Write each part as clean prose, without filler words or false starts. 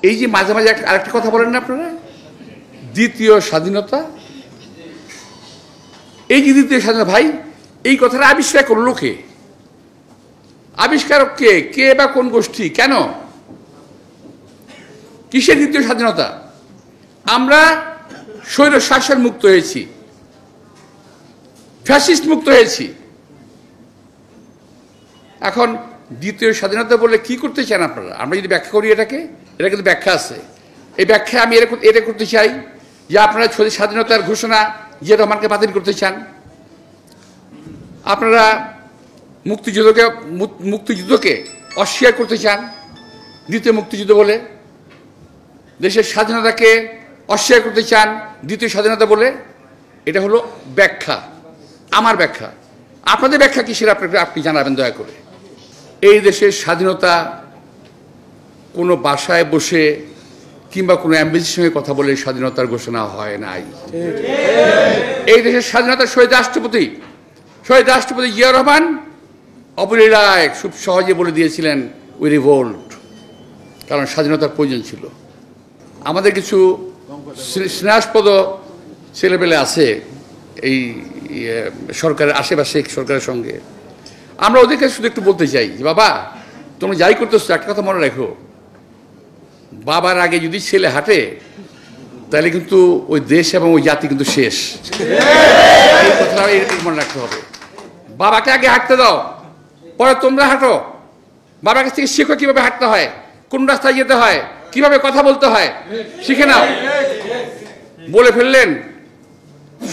এই যে মাঝে মাঝে আরেকটা কথা বলেন না আপনারা, দ্বিতীয় স্বাধীনতা। এই যে দ্বিতীয় স্বাধীনতা, ভাই এই কথাটা আবিষ্কার করলো কে? আবিষ্কারক কে? কে বা কোন গোষ্ঠী? কেন? কিসের দ্বিতীয় স্বাধীনতা? আমরা স্বৈর শাসন মুক্ত হয়েছি, ফ্যাসিস্ট মুক্ত হয়েছি। এখন দ্বিতীয় স্বাধীনতা বলে কি করতে চান আপনারা? আমরা যদি ব্যাখ্যা করি এটাকে, এটা কিন্তু ব্যাখ্যা আছে। এই ব্যাখ্যা আমি এটা করতে চাই যে আপনারা স্বাধীনতার ঘোষণা জিয়া রহমানকে বাতিল করতে চান, আপনারা মুক্তিযুদ্ধকে অস্বীকার করতে চান দ্বিতীয় মুক্তিযুদ্ধ বলে, দেশের স্বাধীনতাকে অস্বীকার করতে চান দ্বিতীয় স্বাধীনতা বলে। এটা হলো ব্যাখ্যা, আমার ব্যাখ্যা। আপনাদের ব্যাখ্যা কিসের আপনি জানাবেন দয়া করে। এই দেশের স্বাধীনতা কোনো বাসায় বসে কিংবা কোনো অ্যাম্বাসির সঙ্গে কথা বলে স্বাধীনতার ঘোষণা হয় নাই। এই দেশের স্বাধীনতা শহীদ রাষ্ট্রপতি জিয়া রহমান অবলীলায় খুব সহজে বলে দিয়েছিলেন, উই রিভোল্ট, কারণ স্বাধীনতার প্রয়োজন ছিল। আমাদের কিছু স্নেহাস্পদ ছেলেপেলে আছে এই সরকারের আশেপাশে, সরকারের সঙ্গে। আমরা ওদেরকে শুধু একটু বলতে চাই যে বাবা, তোমরা যাই করতেছো একটা কথা মনে রাখো, বাবার আগে যদি ছেলে হাঁটে তাহলে কিন্তু ওই দেশ এবং ওই জাতি কিন্তু শেষ। এই কথাটা এরকম মনে রাখতে হবে। বাবাকে আগে হাঁটতে দাও, পরে তোমরা হাঁটো। বাবার কাছ থেকে শেখো কিভাবে হাঁটতে হয়, কোন রাস্তায় যেতে হয়, কিভাবে কথা বলতে হয়, শিখে নাও। বলে ফেললেন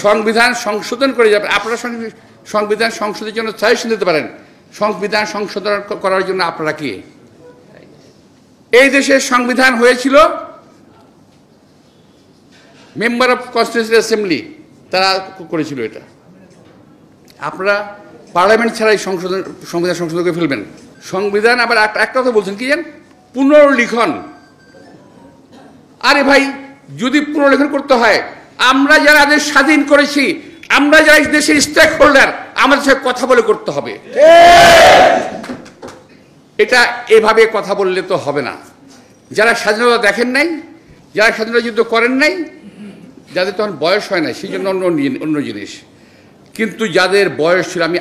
সংবিধান সংশোধন করে যাবে। আপনারা সংবিধান সংশোধনের জন্য সাজেশন দিতে পারেন, সংবিধান সংশোধন করার জন্য আপনারা কি? এই দেশের সংবিধান হয়েছিল মেম্বার অফ কনস্টিটিউয়েন্সি অ্যাসেম্বলি, তারা করেছিল এটা। আপনারা পার্লামেন্ট ছাড়াই সংবিধান সংশোধন করে ফেলবেন। সংবিধান আবার একটা কথা বলছেন কি জান, পুনর্লিখন। আরে ভাই, যদি পুনর্লিখন করতে হয়, আমরা যারা দেশ স্বাধীন করেছি, আমরা যারা দেশের স্টেক হোল্ডার, আমাদের সাথে কথা বলে করতে হবে। এটা এভাবে কথা বললে তো হবে না। যারা স্বাধীনতা দেখেন নাই, যারা স্বাধীনতা যুদ্ধ করেন নাই, যাদের তখন বয়স হয় না, সেই জন্য অন্য জিনিস। কিন্তু যাদের বয়স ছিল, আমি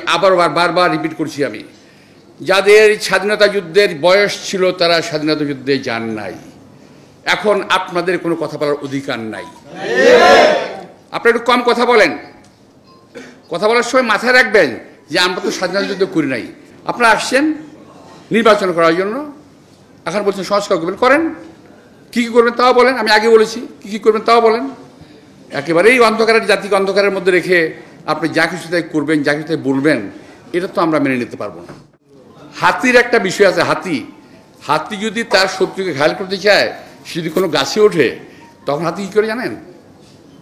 বারবার রিপিট করছি, আমি যাদের স্বাধীনতা যুদ্ধের বয়স ছিল তারা স্বাধীনতা যুদ্ধে যান নাই। এখন আপনাদের কোনো কথা বলার অধিকার নাই। আপনারা একটু কম কথা বলেন, কথা বলার সময় মাথায় রাখবেন যে আমরা তো স্বাধীনতা যুদ্ধ করি নাই। আপনারা আসছেন নির্বাচন করার জন্য, এখন বলছেন সংস্কার করবেন, করেন। কী কী করবেন তাও বলেন, আমি আগে বলেছি কী কী করবেন তাও বলেন। একেবারেই অন্ধকারের জাতিকে অন্ধকারের মধ্যে রেখে আপনি যা কিছু তাই করবেন, যা কিছু তাই বলবেন, এটা তো আমরা মেনে নিতে পারবো না। হাতির একটা বিষয় আছে, হাতি যদি তার শত্রুকে ঘায়াল করতে চায়, সে যদি কোনো গাছে ওঠে, তখন হাতি কী করে জানেন?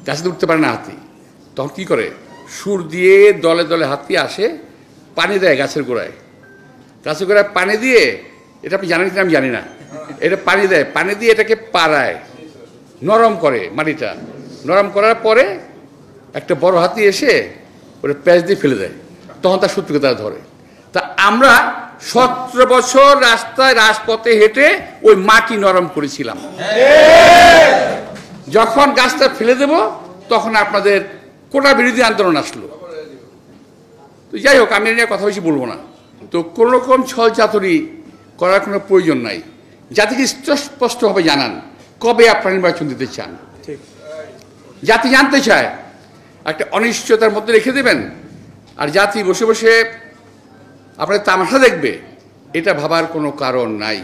গাছে উঠতে পারে না হাতি। তখন কী করে? সুর দিয়ে দলে দলে হাতি আসে, পানি দেয় গাছের গোড়ায় পানি দিয়ে, এটা আপনি জানেন কিনা আমি জানি না, এটা পানি দেয়, পানি দিয়ে এটাকে পাড়ায়, নরম করে মাটিটা। নরম করার পরে একটা বড় হাতি এসে ওটা প্যাঁচ দিয়ে ফেলে দেয়, তখন তার শত্রুকে তারা ধরে। তা আমরা 17 বছর রাজপথে হেঁটে ওই মাটি নরম করেছিলাম। যখন গাছটা ফেলে দেব, তখন আপনাদের কোটা বিরোধী আন্দোলন আসলো। তো যাই হোক, আমি নিয়ে কথা বেশি বলবো না। তো কোনো রকম ছল চাতুরি করার কোনো প্রয়োজন নাই। জাতিকে স্পষ্টভাবে জানান কবে আপনারা নির্বাচন দিতে চান। জাতি জানতে চায়, একটা অনিশ্চয়তার মধ্যে রেখে দেবেন আর জাতি বসে বসে আপনার তামাশা দেখবে, এটা ভাবার কোনো কারণ নাই।